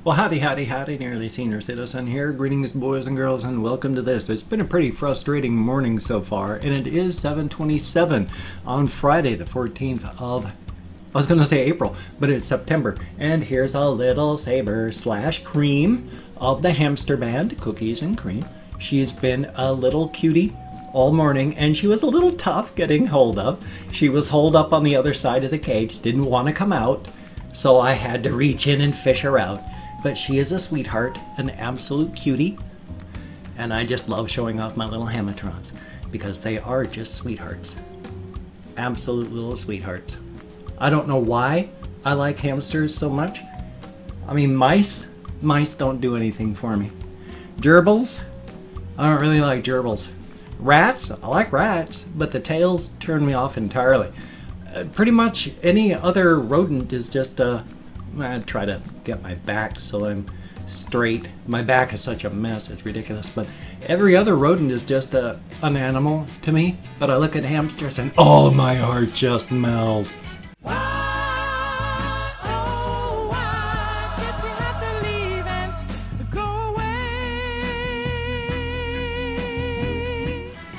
Well, howdy, howdy, howdy, nearly senior citizen here. Greetings, boys and girls, and welcome to this. It's been a pretty frustrating morning so far, and it is 7:27 on Friday, the 14th of, I was going to say April, but it's September. And here's a little saber slash cream of the hamster band, Cookies and Cream. She's been a little cutie all morning, and she was a little tough getting hold of. She was holed up on the other side of the cage, didn't want to come out, so I had to reach in and fish her out. But she is a sweetheart, an absolute cutie, and I just love showing off my little hamatrons because they are just sweethearts. Absolute little sweethearts. I don't know why I like hamsters so much. I mean, mice don't do anything for me. Gerbils, I don't really like gerbils. Rats, I like rats, but the tails turn me off entirely. Pretty much any other rodent is just I try to get my back so I'm straight. My back is such a mess, it's ridiculous. But every other rodent is just an animal to me. But I look at hamsters and oh, my heart just melts.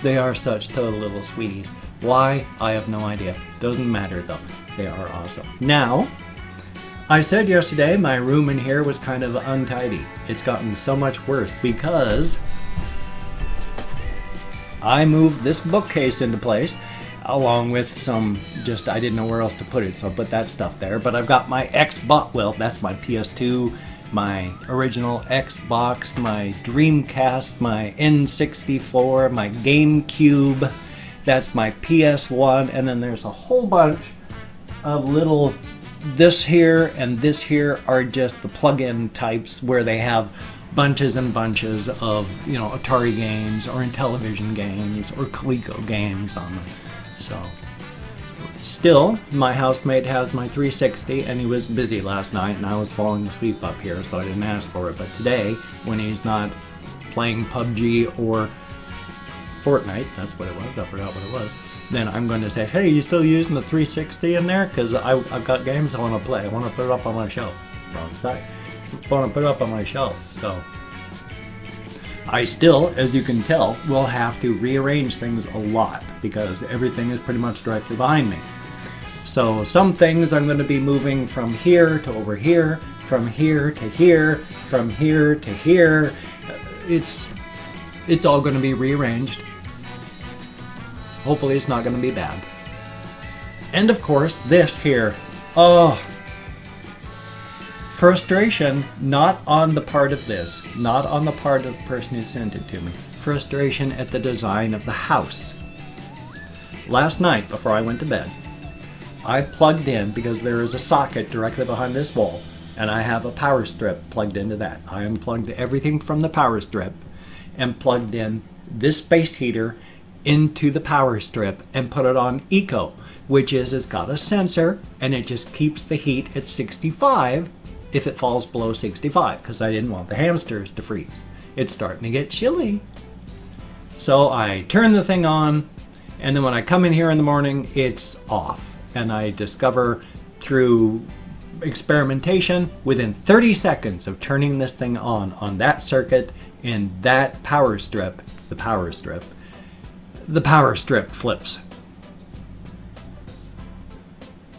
They are such total little sweeties. Why? I have no idea. Doesn't matter though. They are awesome. Now, I said yesterday my room in here was kind of untidy. It's gotten so much worse because I moved this bookcase into place along with some I didn't know where else to put it, so I put that stuff there. But I've got my Xbox, well, that's my PS2, my original Xbox, my Dreamcast, my N64, my GameCube, that's my PS1, and then there's a whole bunch of little, this here and this here are just the plug-in types where they have bunches and bunches of, you know, Atari games or Intellivision games or Coleco games on them. So, still, my housemate has my 360 and he was busy last night and I was falling asleep up here, so I didn't ask for it. But today, when he's not playing PUBG or Fortnite, that's what it was, I forgot what it was, then I'm going to say, hey, you still using the 360 in there? Because I've got games I want to play. I want to put it up on my shelf. Wrong side. I want to put it up on my shelf. So I still, as you can tell, will have to rearrange things a lot because everything is pretty much directly behind me. So some things I'm going to be moving from here to over here, from here to here, from here to here. It's all going to be rearranged. Hopefully it's not going to be bad. And of course, this here. Oh, frustration, not on the part of this, not on the part of the person who sent it to me. Frustration at the design of the house. Last night, before I went to bed, I plugged in, because there is a socket directly behind this wall, and I have a power strip plugged into that. I unplugged everything from the power strip and plugged in this space heater into the power strip and put it on Eco, which is it's got a sensor and it just keeps the heat at 65 if it falls below 65, because I didn't want the hamsters to freeze. It's starting to get chilly. So I turn the thing on, and then when I come in here in the morning, it's off. And I discover through experimentation, within 30 seconds of turning this thing on that circuit in that power strip, the power strip flips.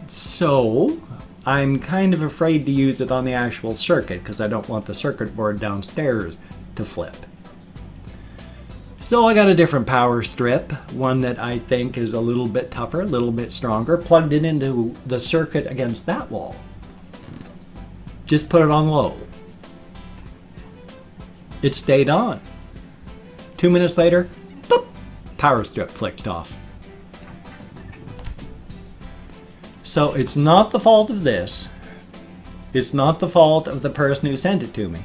So I'm kind of afraid to use it on the actual circuit because I don't want the circuit board downstairs to flip. So I got a different power strip, one that I think is a little bit tougher, a little bit stronger, plugged it into the circuit against that wall. Just put it on low. It stayed on. 2 minutes later, boop, power strip flicked off. So it's not the fault of this. It's not the fault of the person who sent it to me.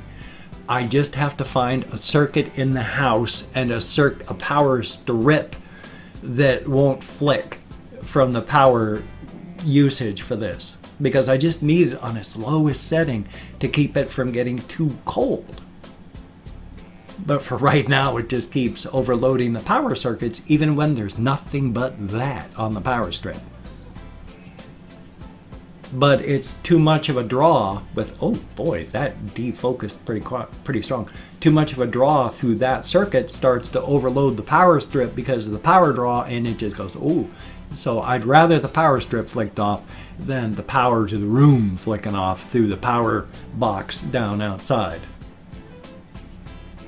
I just have to find a circuit in the house and a power strip that won't flick from the power usage for this. Because I just need it on its lowest setting to keep it from getting too cold. But for right now, it just keeps overloading the power circuits even when there's nothing but that on the power strip. but it's too much of a draw with, oh boy, that defocused pretty strong. Too much of a draw through that circuit starts to overload the power strip because of the power draw, and it just goes, ooh. So I'd rather the power strip flicked off than the power to the room flicking off through the power box down outside.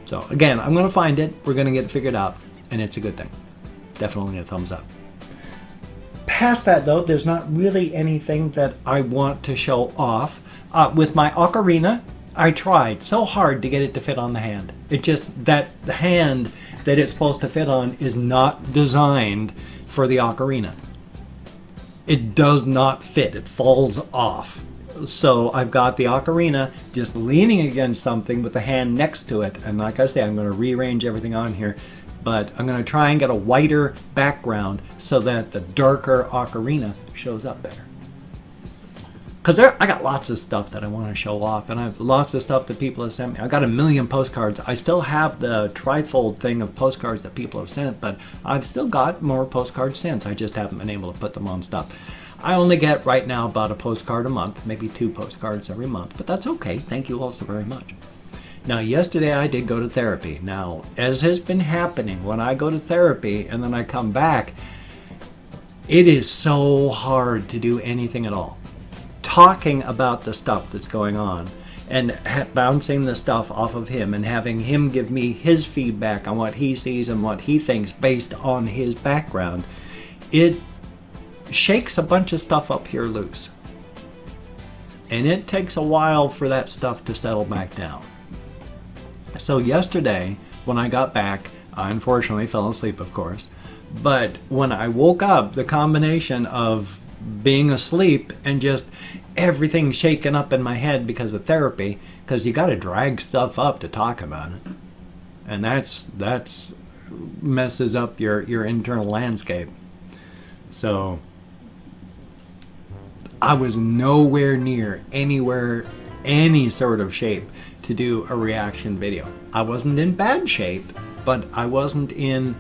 So again, I'm going to find it. We're going to get it figured out, and it's a good thing. Definitely a thumbs up. Past that though, there's not really anything that I want to show off. With my ocarina, I tried so hard to get it to fit on the hand. It just, that the hand that it's supposed to fit on is not designed for the ocarina. It does not fit. It falls off. So I've got the ocarina just leaning against something with the hand next to it. And like I say, I'm going to rearrange everything on here. But I'm going to try and get a whiter background so that the darker ocarina shows up better. Because I got lots of stuff that I want to show off, and I have lots of stuff that people have sent me. I got 1 million postcards. I still have the trifold thing of postcards that people have sent, but I've still got more postcards since. I just haven't been able to put them on stuff. I only get right now about a postcard a month, maybe 2 postcards every month, but that's okay. Thank you all so very much. Now, yesterday I did go to therapy. Now, as has been happening, when I go to therapy and then I come back, it is so hard to do anything at all. Talking about the stuff that's going on and bouncing the stuff off of him and having him give me his feedback on what he sees and what he thinks based on his background, it shakes a bunch of stuff up here loose. And it takes a while for that stuff to settle back down. So yesterday, when I got back, I unfortunately fell asleep, of course. But when I woke up, the combination of being asleep and just everything shaken up in my head because of therapy, because you got to drag stuff up to talk about it. And that's messes up your internal landscape. So I was nowhere near any sort of shape to do a reaction video. I wasn't in bad shape, but I wasn't in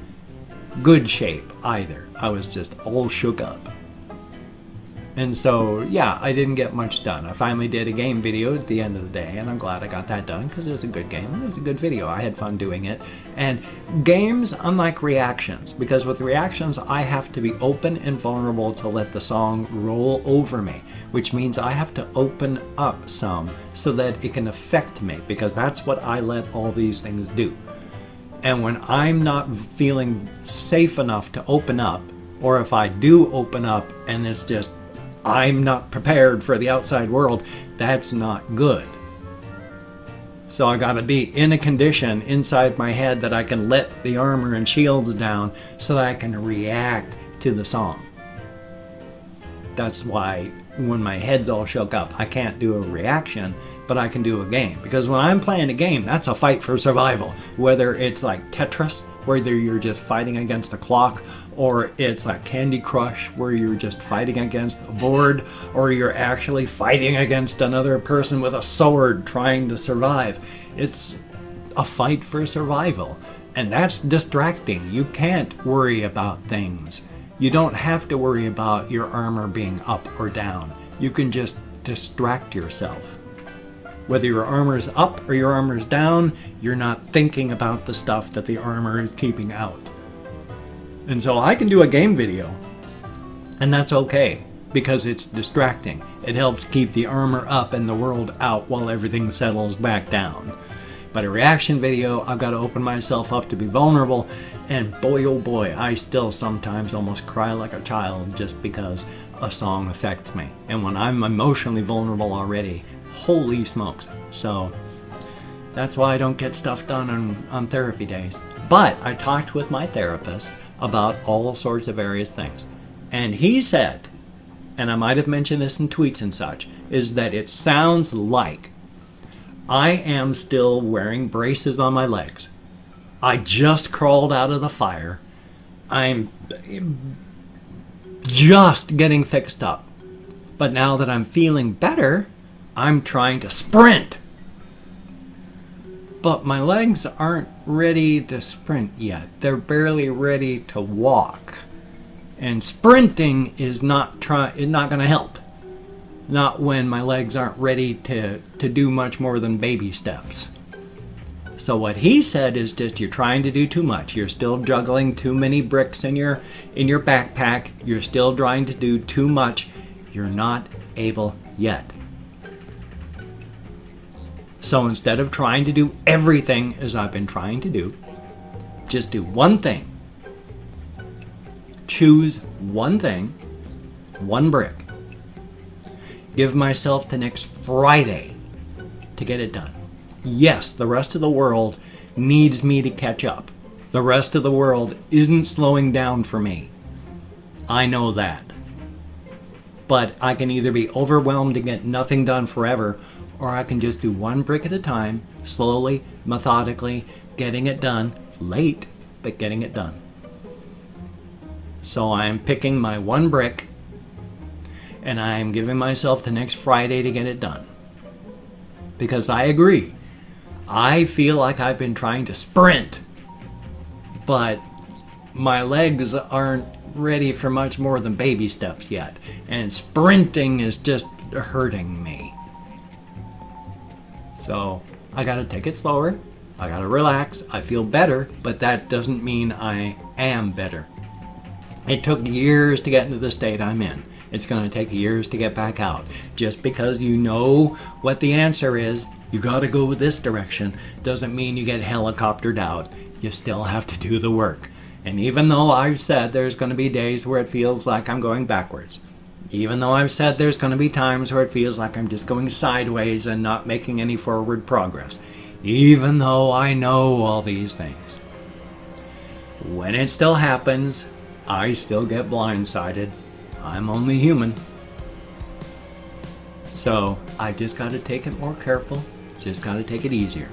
good shape either. I was just all shook up. And so, yeah, I didn't get much done. I finally did a game video at the end of the day, and I'm glad I got that done because it was a good game. It was a good video. I had fun doing it. And games, unlike reactions, because with reactions, I have to be open and vulnerable to let the song roll over me, which means I have to open up some so that it can affect me, because that's what I let all these things do. And when I'm not feeling safe enough to open up, or if I do open up and it's just I'm not prepared for the outside world, that's not good. So I gotta be in a condition inside my head that I can let the armor and shields down so that I can react to the song. That's why when my head's all shook up, I can't do a reaction, but I can do a game. Because when I'm playing a game, that's a fight for survival. Whether it's like Tetris, whether you're just fighting against the clock, or it's like Candy Crush, where you're just fighting against a board, or you're actually fighting against another person with a sword trying to survive. It's a fight for survival. And that's distracting. You can't worry about things. You don't have to worry about your armor being up or down. You can just distract yourself. Whether your armor is up or your armor is down, you're not thinking about the stuff that the armor is keeping out. And so I can do a game video, and that's okay, because it's distracting. It helps keep the armor up and the world out while everything settles back down. But a reaction video, I've got to open myself up to be vulnerable, and boy oh boy, I still sometimes almost cry like a child just because a song affects me. And when I'm emotionally vulnerable already, holy smokes. So that's why I don't get stuff done on therapy days. But I talked with my therapist about all sorts of various things. And he said, and I might have mentioned this in tweets and such, is that it sounds like I am still wearing braces on my legs. I just crawled out of the fire. I'm just getting fixed up. But now that I'm feeling better, I'm trying to sprint. But my legs aren't ready to sprint yet. They're barely ready to walk. And sprinting is not going to help. not when my legs aren't ready to do much more than baby steps. So what he said is just, you're trying to do too much. You're still juggling too many bricks in your backpack. You're still trying to do too much. You're not able yet. So instead of trying to do everything as I've been trying to do, just do one thing. Choose one thing, one brick. Give myself to next Friday to get it done. Yes, the rest of the world needs me to catch up. The rest of the world isn't slowing down for me. I know that. But I can either be overwhelmed and get nothing done forever, or I can just do one brick at a time, slowly, methodically, getting it done, late, but getting it done. So I'm picking my one brick, and I'm giving myself the next Friday to get it done. Because I agree, I feel like I've been trying to sprint, but my legs aren't ready for much more than baby steps yet, and sprinting is just hurting me. So I gotta take it slower, I gotta relax. I feel better, but that doesn't mean I am better. It took years to get into the state I'm in. It's gonna take years to get back out. Just because you know what the answer is, you gotta go this direction, doesn't mean you get helicoptered out. You still have to do the work. And even though I've said there's gonna be days where it feels like I'm going backwards, even though I've said there's gonna be times where it feels like I'm just going sideways and not making any forward progress, even though I know all these things, when it still happens, I still get blindsided. I'm only human. So I just got to take it more careful, just got to take it easier.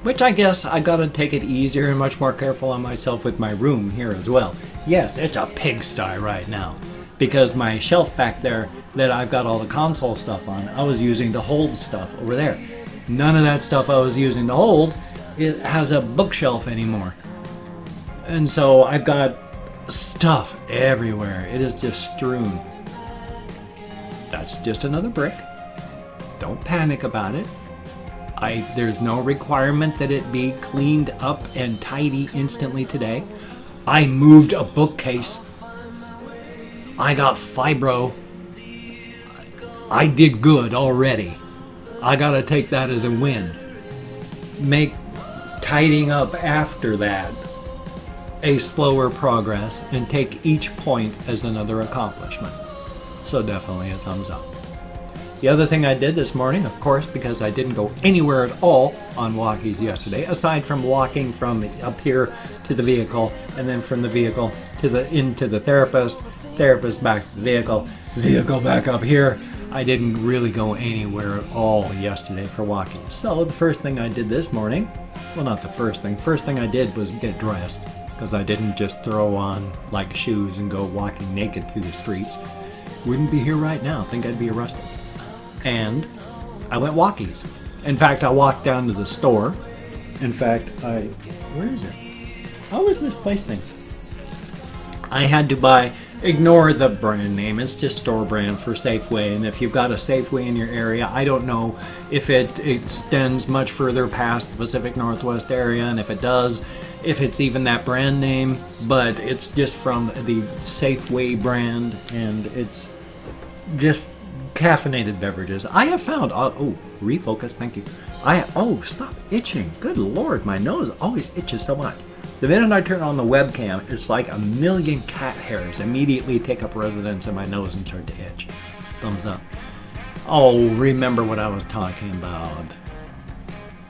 Which I guess I got to take it easier and much more careful on myself with my room here as well. Yes, it's a pigsty right now, because my shelf back there that I've got all the console stuff on, I was using to hold stuff over there. None of that stuff I was using to hold, it has a bookshelf anymore. And so I've got stuff everywhere. It is just strewn. That's just another brick. Don't panic about it. There's no requirement that it be cleaned up and tidy instantly today. I moved a bookcase. I got fibro. I did good already. I gotta take that as a win. Make tidying up after that a slower progress, and take each point as another accomplishment. So definitely a thumbs up. The other thing I did this morning, of course, because I didn't go anywhere at all on walkies yesterday, aside from walking from up here to the vehicle, and then from the vehicle to into the therapist back to the vehicle back up here, I didn't really go anywhere at all yesterday for walkies. So the first thing I did this morning, well, not the first thing I did was get dressed, because I didn't just throw on like shoes and go walking naked through the streets. Wouldn't be here right now. Think I'd be arrested. And I went walkies. In fact, I walked down to the store. In fact, where is it? I always misplace things. I had to buy, ignore the brand name, it's just store brand for Safeway. And if you've got a Safeway in your area, I don't know if it extends much further past the Pacific Northwest area, and if it does, if it's even that brand name, but it's just from the Safeway brand, and it's just caffeinated beverages. I have found, oh, refocus, thank you. Oh, stop itching. Good Lord, my nose always itches so much. The minute I turn on the webcam, it's like a million cat hairs immediately take up residence in my nose and start to itch. Thumbs up. Oh, remember what I was talking about.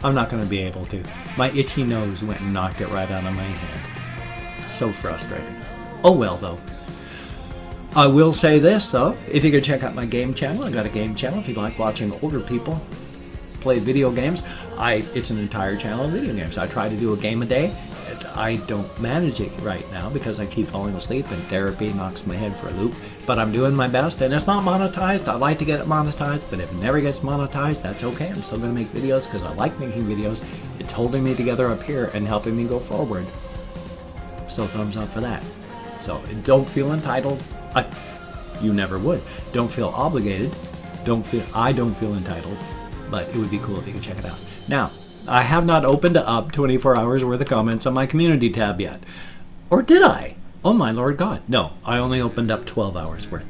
I'm not going to be able to. My itchy nose went and knocked it right out of my head. So frustrating. Oh well, though. I will say this, though. If you could check out my game channel, I got a game channel if you like watching older people play video games. It's an entire channel of video games. I try to do a game a day. I don't manage it right now because I keep falling asleep and therapy knocks my head for a loop. But I'm doing my best, and it's not monetized. I'd like to get it monetized, but if it never gets monetized, that's okay. I'm still going to make videos because I like making videos. It's holding me together up here and helping me go forward. So thumbs up for that. So don't feel entitled. You never would. Don't feel obligated. I don't feel entitled, but it would be cool if you could check it out. Now, I have not opened up 24 hours worth of comments on my community tab yet. Or did I? Oh my Lord God. No, I only opened up 12 hours worth.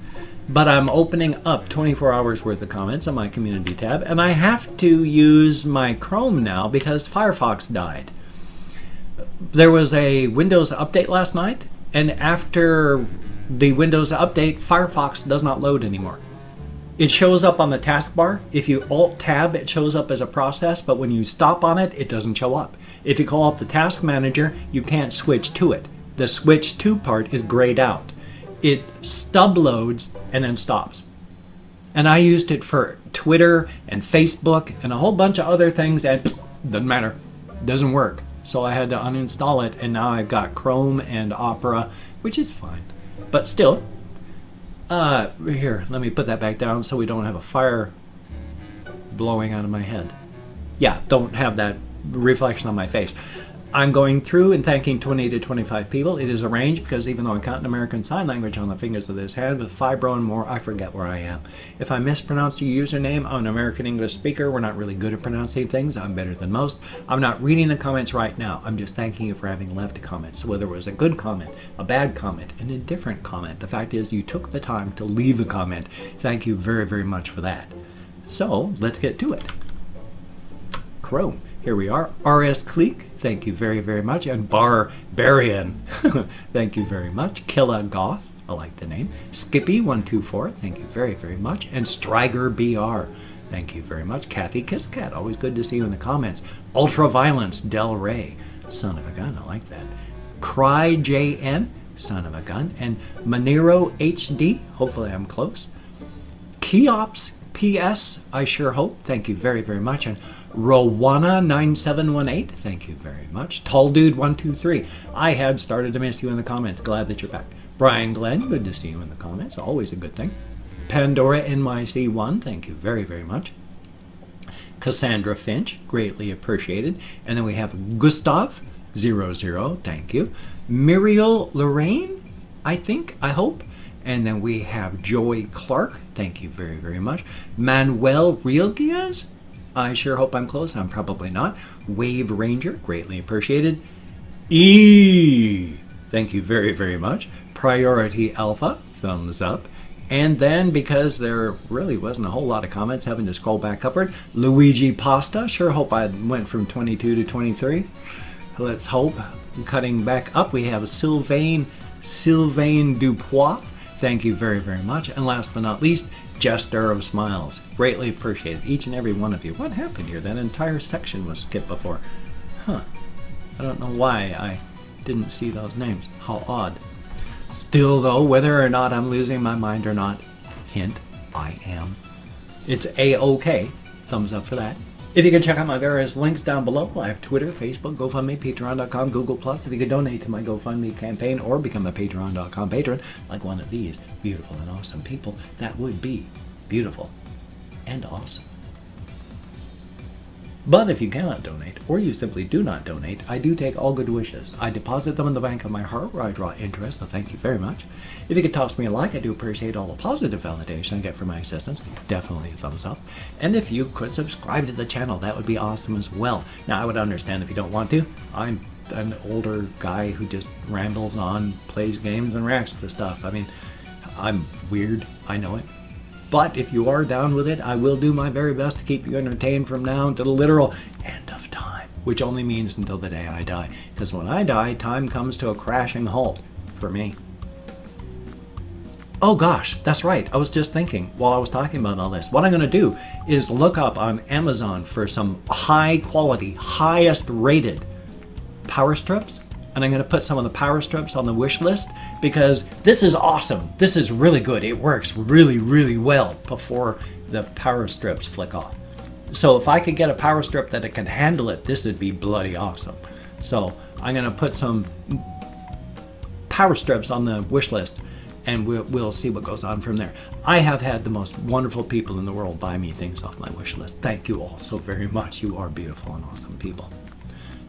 But I'm opening up 24 hours worth of comments on my community tab, and I have to use my Chrome now because Firefox died. There was a Windows update last night, and after the Windows update, Firefox does not load anymore. It shows up on the taskbar. If you Alt-Tab, it shows up as a process, but when you stop on it, it doesn't show up. If you call up the task manager, you can't switch to it. The switch to part is grayed out. It stub loads and then stops. And I used it for Twitter and Facebook and a whole bunch of other things, and doesn't matter, doesn't work. So I had to uninstall it, and now I've got Chrome and Opera, which is fine. But still, here, let me put that back down so we don't have a fire blowing out of my head. Yeah, don't have that reflection on my face. I'm going through and thanking 20 to 25 people. It is arranged because even though I count in American Sign Language on the fingers of this hand, with fibro and more, I forget where I am. If I mispronounce your username, I'm an American English speaker. We're not really good at pronouncing things. I'm better than most. I'm not reading the comments right now. I'm just thanking you for having left a comment. So whether it was a good comment, a bad comment, an indifferent comment, the fact is you took the time to leave a comment. Thank you very, very much for that. So let's get to it. Chrome. Here we are. RS Cleek, thank you very, very much. And Barbarian, thank you very much. Killa Goth, I like the name. Skippy124, thank you very, very much. And Striger BR, thank you very much. Kathy Kisscat, always good to see you in the comments. Ultraviolence Del Rey, son of a gun, I like that. Cry JN, son of a gun. And Monero HD, hopefully I'm close. Keops PS, I sure hope, thank you very, very much. And Rowana9718, thank you very much. Tall Dude 123, I had started to miss you in the comments. Glad that you're back. Brian Glenn, good to see you in the comments. Always a good thing. Pandora NYC1, thank you very, very much. Cassandra Finch, greatly appreciated. And then we have Gustav00, thank you. Muriel Lorraine, I think, I hope. And then we have Joy Clark, thank you very, very much. Manuel Rielgias, I sure hope I'm close. I'm probably not. Wave Ranger, greatly appreciated. Thank you very, very much. Priority Alpha, thumbs up. And then, because there really wasn't a whole lot of comments, having to scroll back upward, Luigi Pasta, sure hope I went from 22 to 23. Let's hope. Cutting back up, we have Sylvain Dupois. Thank you very, very much. And last but not least, Jester of Smiles. Greatly appreciated, each and every one of you. What happened here? That entire section was skipped before. Huh. I don't know why I didn't see those names. How odd. Still, though, whether or not I'm losing my mind or not, hint, I am. It's A-OK. Thumbs up for that. If you can check out my various links down below, I have Twitter, Facebook, GoFundMe, Patreon.com, Google+. If you could donate to my GoFundMe campaign or become a Patreon.com patron, like one of these beautiful and awesome people, that would be beautiful and awesome. But if you cannot donate, or you simply do not donate, I do take all good wishes. I deposit them in the bank of my heart where I draw interest, so thank you very much. If you could toss me a like, I do appreciate all the positive validation I get for my existence. Definitely a thumbs up. And if you could subscribe to the channel, that would be awesome as well. Now, I would understand if you don't want to. I'm an older guy who just rambles on, plays games, and reacts to stuff. I mean, I'm weird, I know it. But if you are down with it, I will do my very best to keep you entertained from now until the literal end of time, which only means until the day I die. Because when I die, time comes to a crashing halt for me. Oh gosh, that's right. I was just thinking while I was talking about all this. What I'm going to do is look up on Amazon for some high quality, highest rated power strips. And I'm going to put some of the power strips on the wish list because this is awesome. This is really good. It works really, really well before the power strips flick off. So if I could get a power strip that it can handle it, this would be bloody awesome. So I'm going to put some power strips on the wish list and we'll see what goes on from there. I have had the most wonderful people in the world buy me things off my wish list. Thank you all so very much. You are beautiful and awesome people.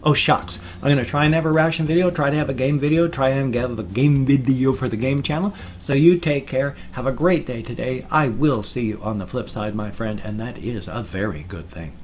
Oh shucks, I'm going to try and have a ration video, try to have a game video, try and have a game video for the game channel. So you take care, have a great day today. I will see you on the flip side, my friend, and that is a very good thing.